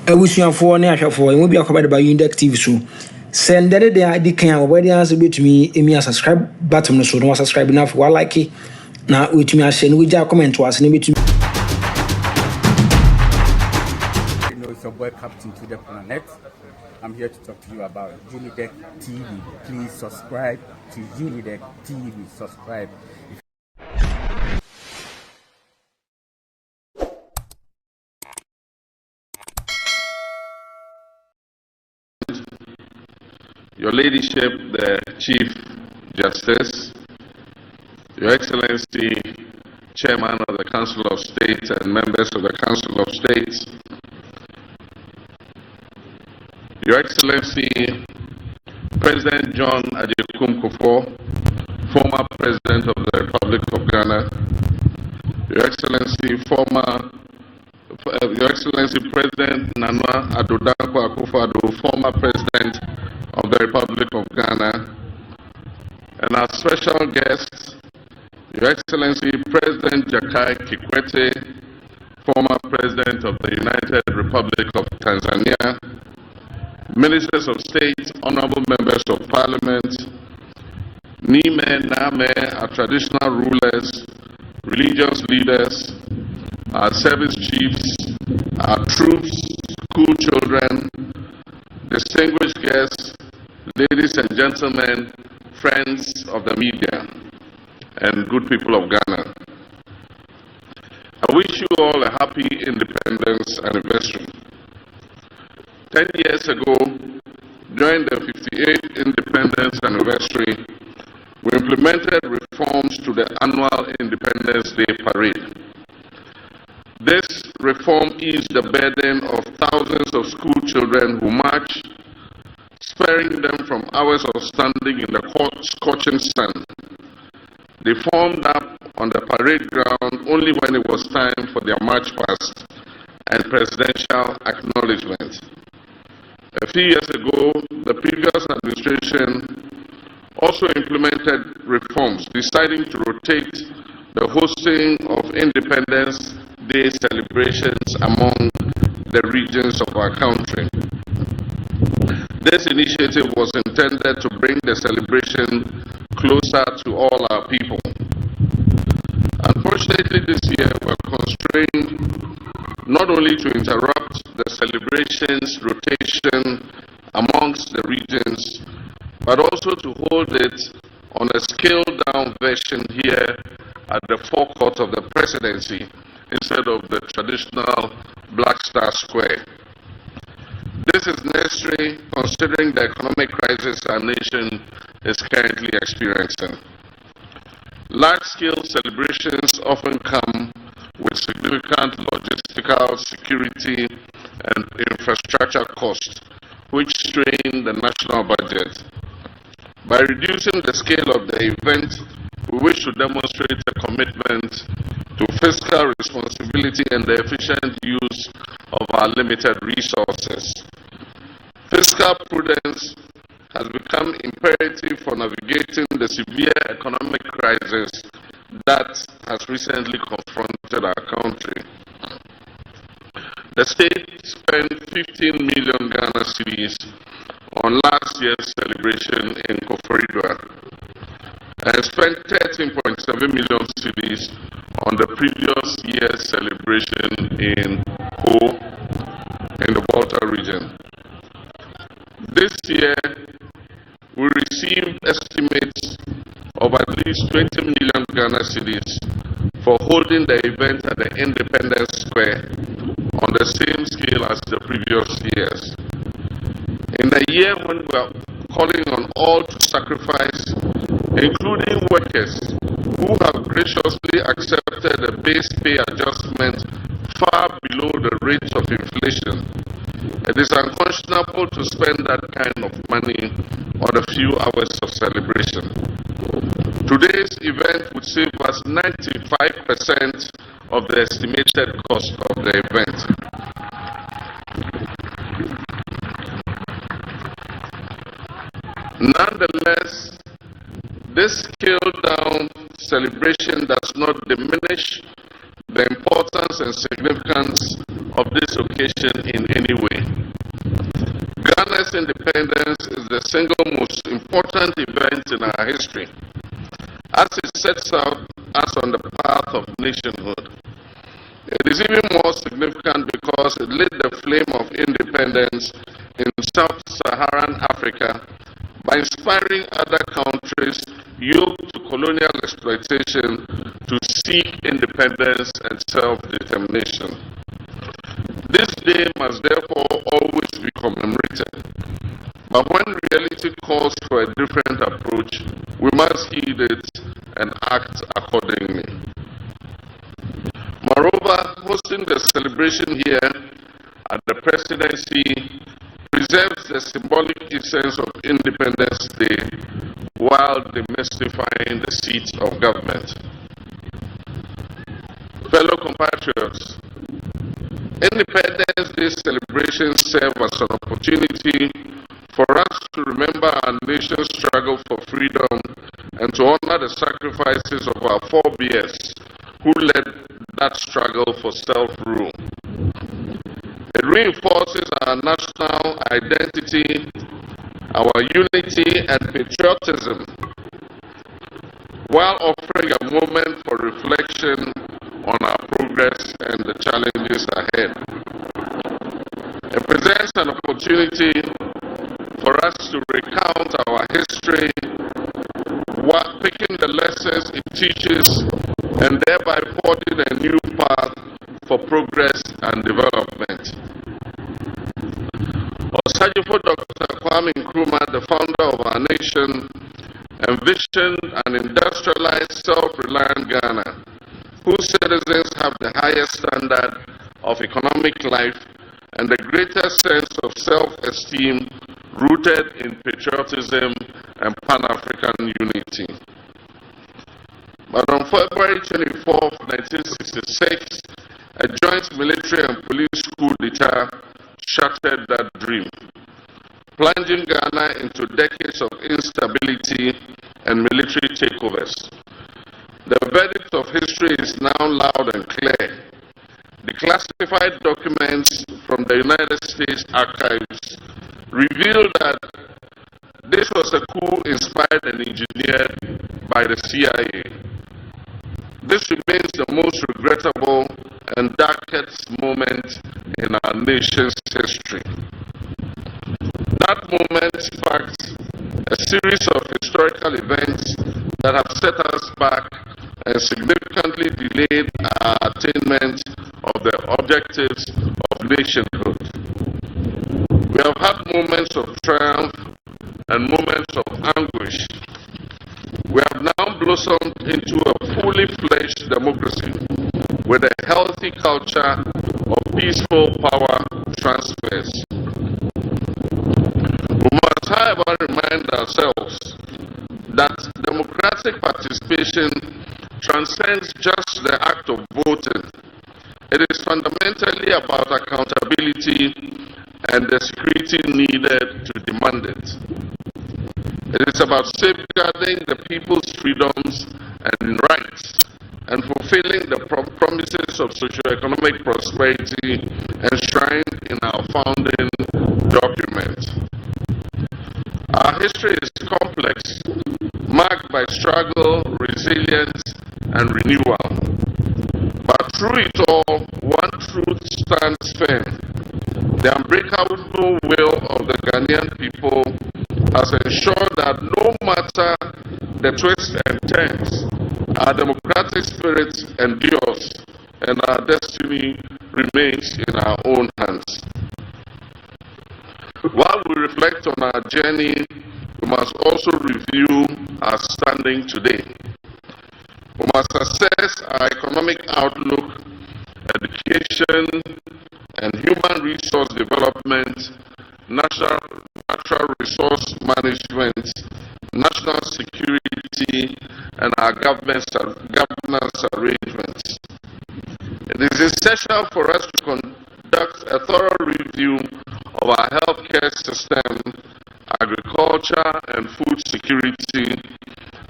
Ebusuafo ne ahwefo emu bi akobade ba Undeck TV so send the dey kan obodi answer betumi emi subscribe button no so no subscribe na for like na wetumi a share no we comment was ne betumi. You know, it's your boy Captain to the Planet. I'm here to talk to you about Undeck TV. Please subscribe to Undeck TV. Subscribe. Your Ladyship, the Chief Justice, Your Excellency, Chairman of the Council of State and members of the Council of State, Your Excellency, President John Adekum Kufuor, former President of the Republic of Ghana, Your Excellency, Your Excellency President Nana Addo Dankwa Akufo-Addo, former President of the Republic of Ghana, and our special guest, Your Excellency President Jakaya Kikwete, former President of the United Republic of Tanzania, Ministers of State, Honorable Members of Parliament, Nime, Name, our traditional rulers, religious leaders, our service chiefs, our troops, school children, distinguished guests, ladies and gentlemen, friends of the media, and good people of Ghana. I wish you all a happy independence anniversary. 10 years ago, during the 58th independence anniversary, we implemented reforms to the annual Independence Day parade. This reform eased the burden of thousands of school children who marched, sparing them from hours of standing in the scorching sun. They formed up on the parade ground only when it was time for their march past and presidential acknowledgement. A few years ago, the previous administration also implemented reforms, deciding to rotate the hosting of Independence Day celebrations among the regions of our country. This initiative was intended to bring the celebration closer to all our people. Unfortunately, this year we're constrained not only to interrupt the celebrations rotation amongst the regions, but also to hold it on a scaled-down version here at the forecourt of the presidency instead of the traditional Black Star Square. This is necessary considering the economic crisis our nation is currently experiencing. Large-scale celebrations often come with significant logistical, security, and infrastructure costs, which strain the national budget. By reducing the scale of the event, we wish to demonstrate a commitment to fiscal responsibility and the efficient use of our limited resources. Fiscal prudence has become imperative for navigating the severe economic crisis that has recently confronted our country. The state spent 15 million Ghana cedis on last year's celebration in Koforidua and spent 13.7 million cedis on the previous year's celebration in Ho in the Volta region. This year, we received estimates of at least 20 million Ghana cedis for holding the event at the Independence Square on the same scale as the previous years. In a year when we are calling on all to sacrifice, including workers who have graciously accepted a base pay adjustment far below the rate of inflation, it is unconscionable to spend that kind of money on a few hours of celebration. Today's event would save us 95% of the estimated cost of the event. Nonetheless, this scaled-down celebration does not diminish the importance and significance of this occasion in any way. Ghana's independence is the single most important event in our history, as it sets out us on the path of nationhood. It is even more significant because it lit the flame of independence in sub-Saharan Africa by inspiring other countries yoked to colonial exploitation to seek independence and self-determination. This day must therefore always be commemorated. But when reality calls for a different approach, we must heed it and act accordingly. Moreover, hosting the celebration here at the presidency preserves the symbolic essence of Independence Day while demystifying the seat of government. Fellow compatriots, Independence Day celebrations serve as an opportunity for us to remember our nation's struggle for freedom and to honor the sacrifices of our forebears who led that struggle for self-rule. It reinforces our national identity, our unity and patriotism, while offering a moment for reflection on our progress and the challenges ahead. It presents an opportunity for us to recount our history, while picking the lessons it teaches and thereby forging a new path for progress and development. Osajifo Dr. Kwame Nkrumah, the founder of our nation, envisioned an industrialized, self-reliant Ghana, whose citizens have the highest standard of economic life and the greatest sense of self-esteem rooted in patriotism and Pan-African unity. But on February 24, 1966, a joint military and police coup d'etat shattered that dream, plunging Ghana into decades of instability and military takeovers. The verdict of history is now loud and clear. The classified documents from the United States archives reveal that this was a coup inspired and engineered by the CIA. This remains the most regrettable and darkest moment in our nation's history. That moment sparked a series of historical events that have set us back and significantly delayed our attainment of the objectives of nationhood. We have had moments of triumph and moments of anguish. We have now blossomed into a fully fledged democracy with a healthy culture of peaceful power transfers. We must, however, remind ourselves that democratic participation transcends just the act of voting. It is fundamentally about accountability and the security needed to demand it. It is about safeguarding the people's freedoms and rights and fulfilling the promises of socio-economic prosperity enshrined in our founding document. Our history is complex, marked by struggle, resilience, and renewal. But through it all, one truth stands firm. The unbreakable will of the Ghanaian people has ensured that no matter the twists and turns, our democratic spirit endures and our destiny remains in our own hands. While we reflect on our journey, we must also review our standing today. We must assess our economic outlook, education, and human resource development, natural resource management, national security, and our governance arrangements. It is essential for us to conduct a thorough review of our healthcare system, agriculture and food security,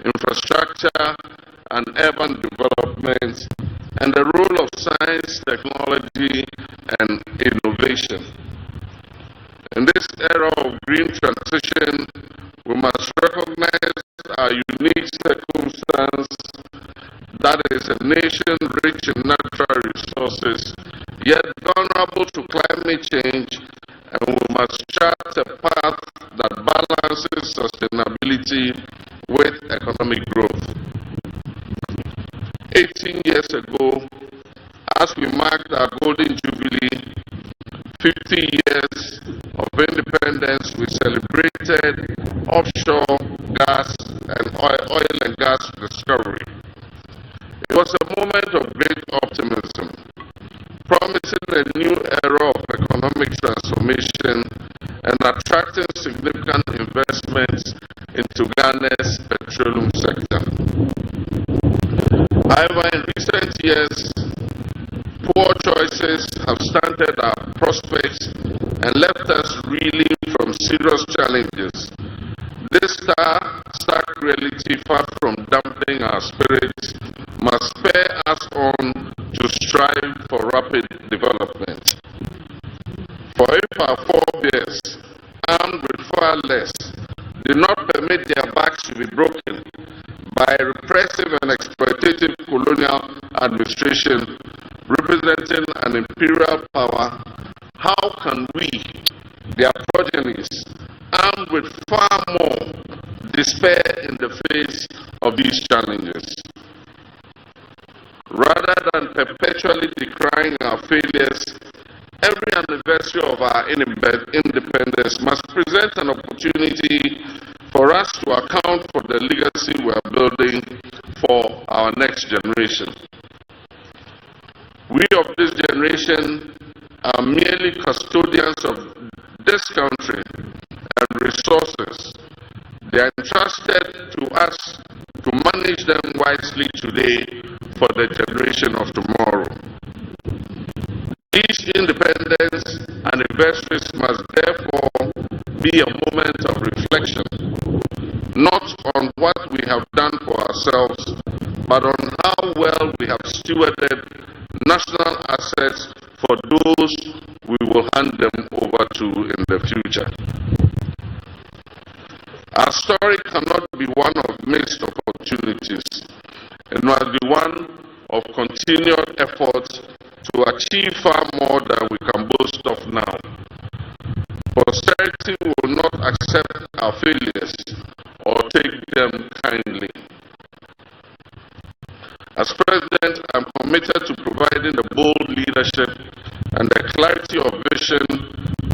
infrastructure and urban development, and the role of science science, technology, and innovation. In this era of green transition, we must recognize our unique circumstance, that is a nation rich in natural resources, yet vulnerable to climate change, and we must chart a path that balances sustainability with economic growth. 18 years ago, as we marked our Golden Jubilee, 50 years of independence, we celebrated offshore gas and oil and gas discovery. It was a moment of great optimism, promising a new era of economic transformation and attracting significant investments into Ghana's petroleum sector. However, in recent years, poor choices have stunted our prospects and left us reeling from serious challenges. This stark reality, far from dampening our spirits, must spur us on to strive for rapid development. For if our forebears, armed with far less, did not permit their backs to be broken by a repressive and exploitative colonial administration representing an imperial power, how can we, their progenies, armed with far more, despair in the face of these challenges? Rather than perpetually decrying our failures, every anniversary of our independence must present an opportunity for us to account for the legacy we are building for our next generation. We of this generation are merely custodians of this country and resources. They are entrusted to us to manage them wisely today for the generation of tomorrow. These independence anniversaries must therefore be a moment of reflection, not on what we have done for ourselves, but on how well we have stewarded national assets for those we will hand them over to in the future. Our story cannot be one of missed opportunities. It must be one of continued efforts to achieve far more than we can boast of now. Posterity will not accept our failures or take them kindly. As President, I'm committed to providing the bold leadership and the clarity of vision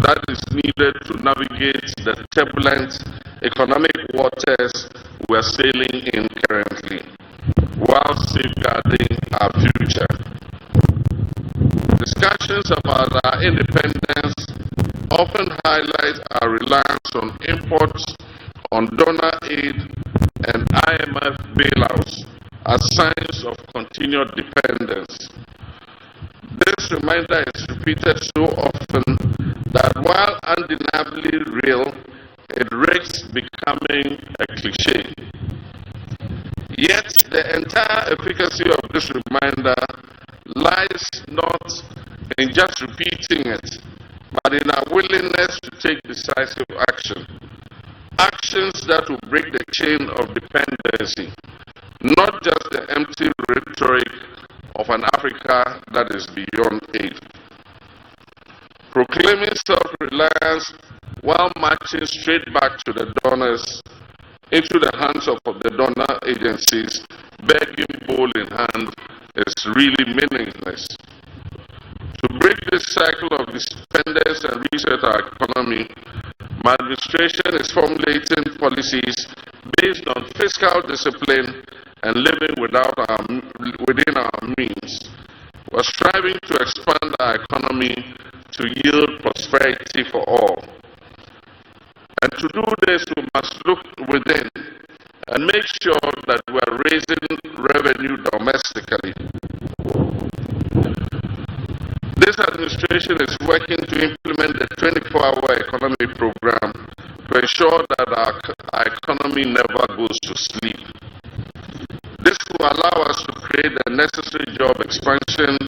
that is needed to navigate the turbulent economic waters we are sailing in currently, while safeguarding our future. Discussions about our independence often highlight our reliance on imports, on donor aid, and IMF bailouts as signs of continued dependence. This reminder is repeated so often that while undeniably real, it risks becoming a cliché. Yet the entire efficacy of this reminder lies not in just repeating it, but in our willingness to take decisive action. Actions that will break the chain of dependency, not just the empty rhetoric of an Africa that is beyond aid. Proclaiming self-reliance while marching straight back to the donors, into the hands of the donor agencies, begging bowl in hand, is really meaningless. To break this cycle of dependence and reset our economy, my administration is formulating policies based on fiscal discipline and living within our means. We're striving to expand our economy to yield prosperity for all. And to do this, we must look within and make sure that we are raising revenue domestically. This administration is working to implement the 24-hour economy program to ensure that our economy never goes to sleep. This will allow us to create the necessary job expansion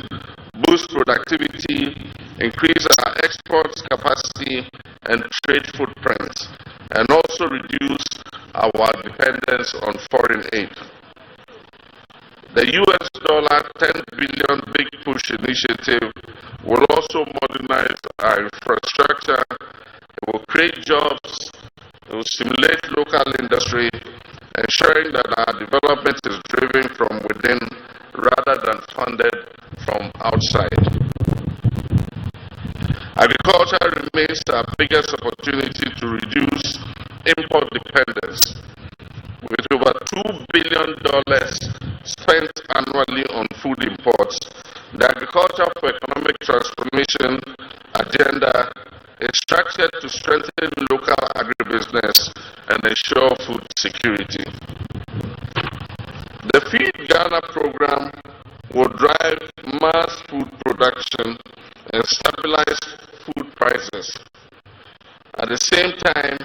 boost productivity, increase our export capacity and trade footprint, and also reduce our dependence on foreign aid. The US dollar $10 billion Big Push initiative will also modernize our infrastructure. It will create jobs. It will stimulate local industry, ensuring that our development is driven from within rather than funded from outside. Agriculture remains our biggest opportunity to reduce import dependence, with over $2 billion spent annually on food imports. The Agriculture for Economic Transformation agenda is structured to strengthen local agribusiness and ensure food security. The Feed Ghana program will drive mass food production and stabilize food prices. At the same time,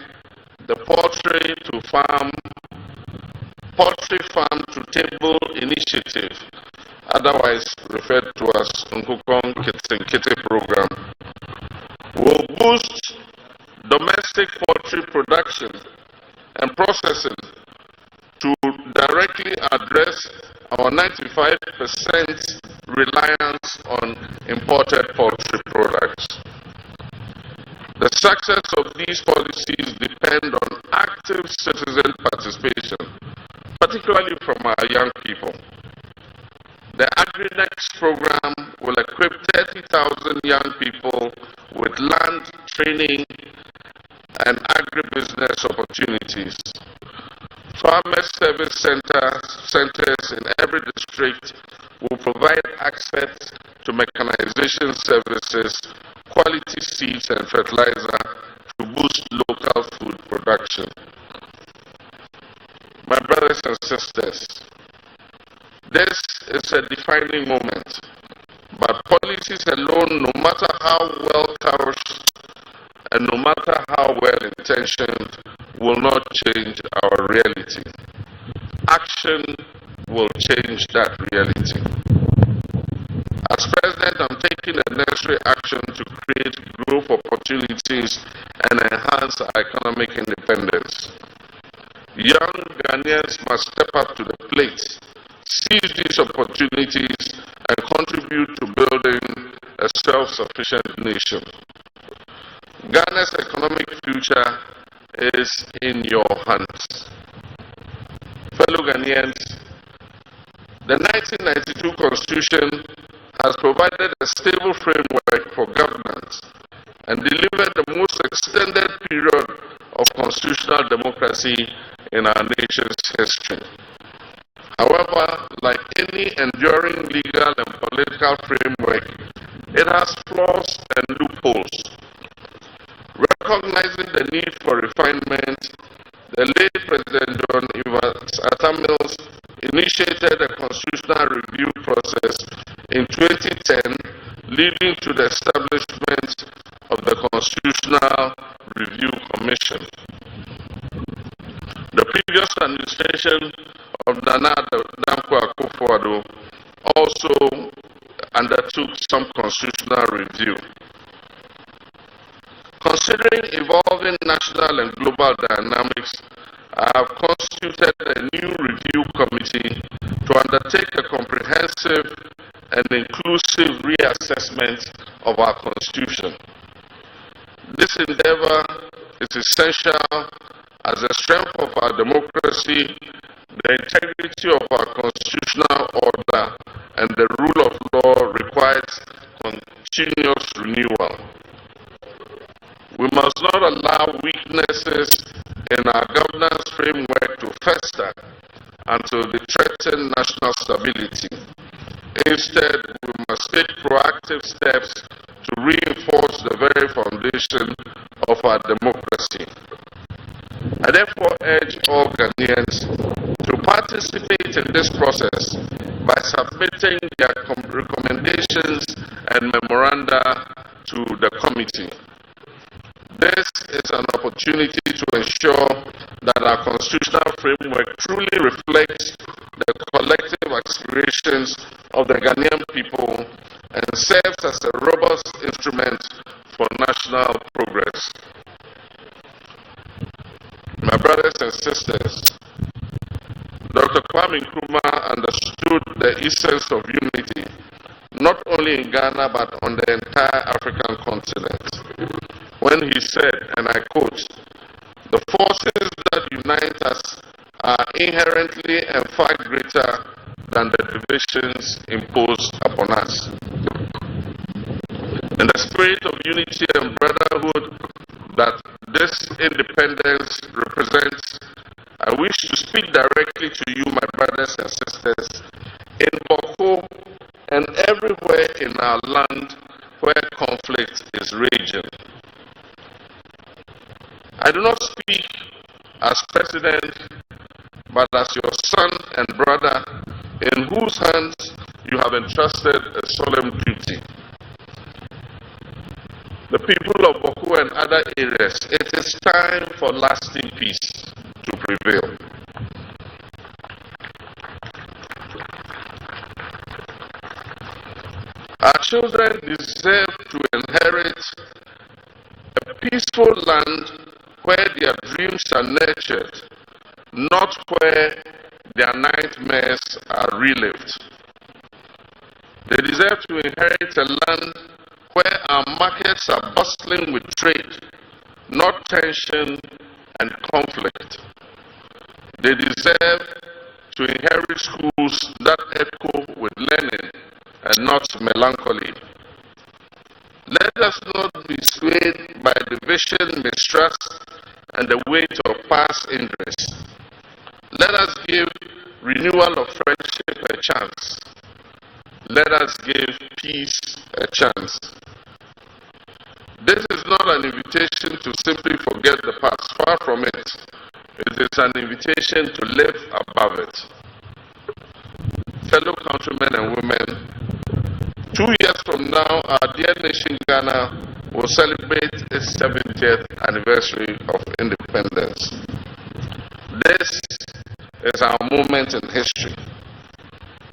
the Poultry Farm to Table initiative, otherwise referred to as Nkukong Kitty program, will boost domestic poultry production and processing to directly address our 95% reliance on imported poultry products. The success of these policies depend on active citizen participation, particularly from our young people. The AgriNext program will equip 30,000 young people with land, training, and agribusiness opportunities. Farmer service centers in every district will provide access to mechanization services, quality seeds and fertilizer to boost local food production. My brothers and sisters, this is a defining moment, but policies alone, no matter how well couched and no matter how well intentioned, will not change our reality. Action will change that reality. As President, I'm taking the necessary action to create growth opportunities and enhance our economic independence. Young Ghanaians must step up to the plate, seize these opportunities, and contribute to building a self-sufficient nation. Ghana's economic future is in your hands. Fellow Ghanaians, the 1992 Constitution has provided a stable framework for governance and delivered the most extended period of constitutional democracy in our nation's history. However, like any enduring legal and political framework, it has flaws and loopholes. Recognizing the need for refinement, the late President John Evans Atta Mills initiated a constitutional review process in 2010, leading to the establishment of the Constitutional Review Commission. The previous administration of Nana Akufo-Addo also undertook some constitutional review. Considering evolving national and global dynamics, I have constituted a new review committee to undertake a comprehensive and inclusive reassessment of our Constitution. This endeavor is essential as the strength of our democracy, the integrity of our constitutional order, and the rule of law requires continuous renewal. We must not allow weaknesses in our governance framework to fester until they threaten national stability. Instead, we must take proactive steps to reinforce the very foundation of our democracy. I therefore urge all Ghanaians to participate in this process by submitting their recommendations and memoranda to the committee. This is an opportunity to ensure that our constitutional framework truly reflects the collective aspirations of the Ghanaian people and serves as a robust instrument for national progress. My brothers and sisters, Dr. Kwame Nkrumah understood the essence of unity, not only in Ghana but on the entire African continent, when he said, and I quote, "The forces that unite us are inherently and far greater than the divisions imposed upon us." In the spirit of unity and brotherhood that this independence represents, I wish to speak directly to you, my brothers and sisters, in Boko and everywhere in our land where conflict is raging. I do not speak as president, but as your son and brother, in whose hands you have entrusted a solemn duty. The people of Boko and other areas, it is time for lasting peace to prevail. Our children deserve to inherit a peaceful land where their dreams are nurtured, not where their nightmares are relived. They deserve to inherit a land where our markets are bustling with trade, not tension and conflict. They deserve to inherit schools that echo with learning and not melancholy. Let us not be swayed by division, mistrust, and the weight of past injuries. Let us give renewal of friendship a chance. Let us give peace a chance. This is not an invitation to simply forget the past. Far from it. It is an invitation to live above it. Fellow countrymen and women, 2 years from now, our dear nation Ghana will celebrate its 70th anniversary of independence. This is our moment in history.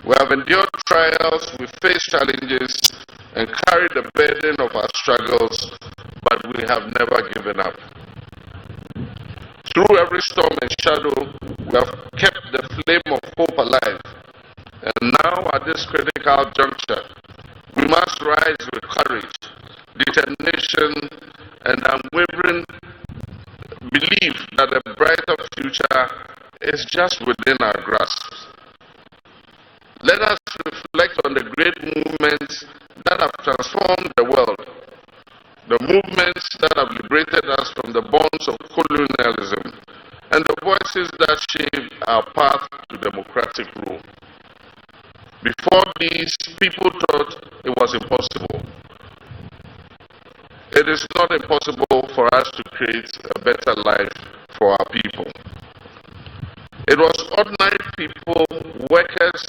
We have endured trials, we faced challenges, and carried the burden of our struggles, but we have never given up. Through every storm and shadow, we have kept the flame of hope alive. And now, at this critical juncture, we must rise with courage, determination, and unwavering belief that a brighter future is just within our grasp. Let us reflect on the great movements that have transformed the world, the movements that have liberated us from the bonds of colonialism, and the voices that shaped our path to democratic rule. Before these, people thought it was impossible. It is not impossible for us to create a better life for our people. It was ordinary people, workers,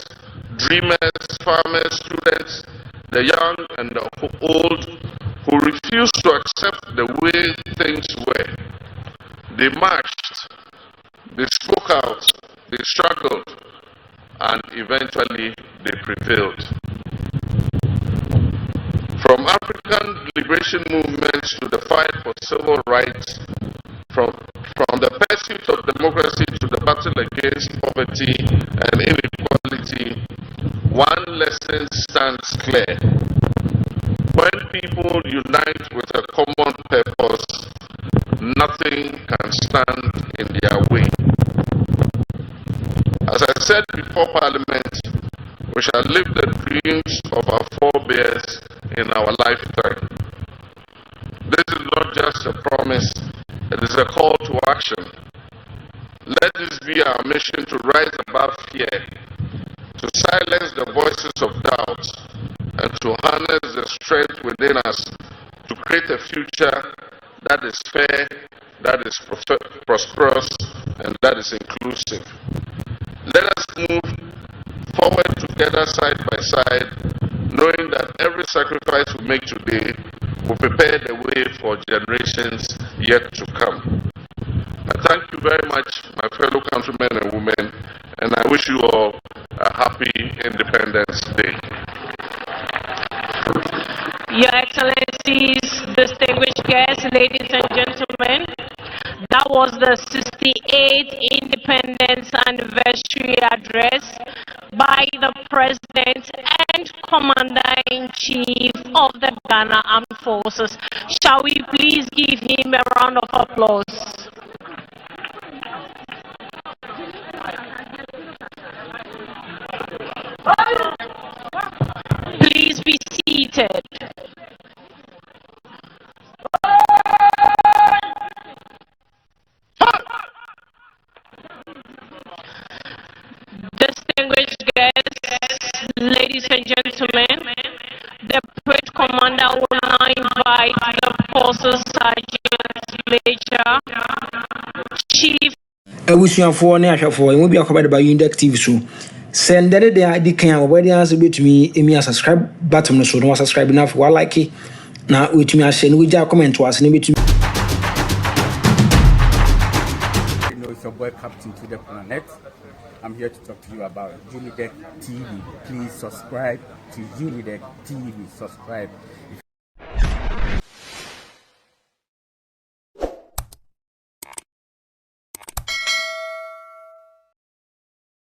dreamers, farmers, students, the young and the old, who refused to accept the way things were. They marched, they spoke out, they struggled, and eventually they prevailed. From African liberation movements to the fight for civil rights, from the pursuit of democracy to the battle against poverty and inequality, one lesson stands clear. When people unite with a common purpose, nothing can stand in their way. As I said before Parliament, we shall live the dreams of our forebears in our lifetime. This is not just a promise, it is a call to action. Let this be our mission to rise above fear, to silence the voices of doubt, and to harness the strength within us to create a future that is fair, that is prosperous, and that is inclusive. Let us move forward together side by side, knowing that every sacrifice we make today will prepare the way for generations yet to come. I thank you very much, my fellow countrymen and women, and I wish you all a happy Independence Day. Your Excellencies, distinguished guests, ladies and gentlemen, that was the 68th Independence Anniversary Address by the President and Commander-in-Chief of the Ghana Armed Forces. Shall we please give him a round of applause? Please be seated. Distinguished guests, ladies and gentlemen, the parade commander will now invite the forces sergeant major, chief. abusuafoɔ ne ahwɛfoɔ ɛmu bi akɔba de ba Unidec TV so send the day adi kan a wɔbɛde answer betumi emi subscribe button no so no subscribe na for like na wetumi ahye no wogya comment wase ne betumi. It's your boy Captain to the Planet. I'm here to talk to you about Unidec TV. Please subscribe to Unidec TV. Subscribe.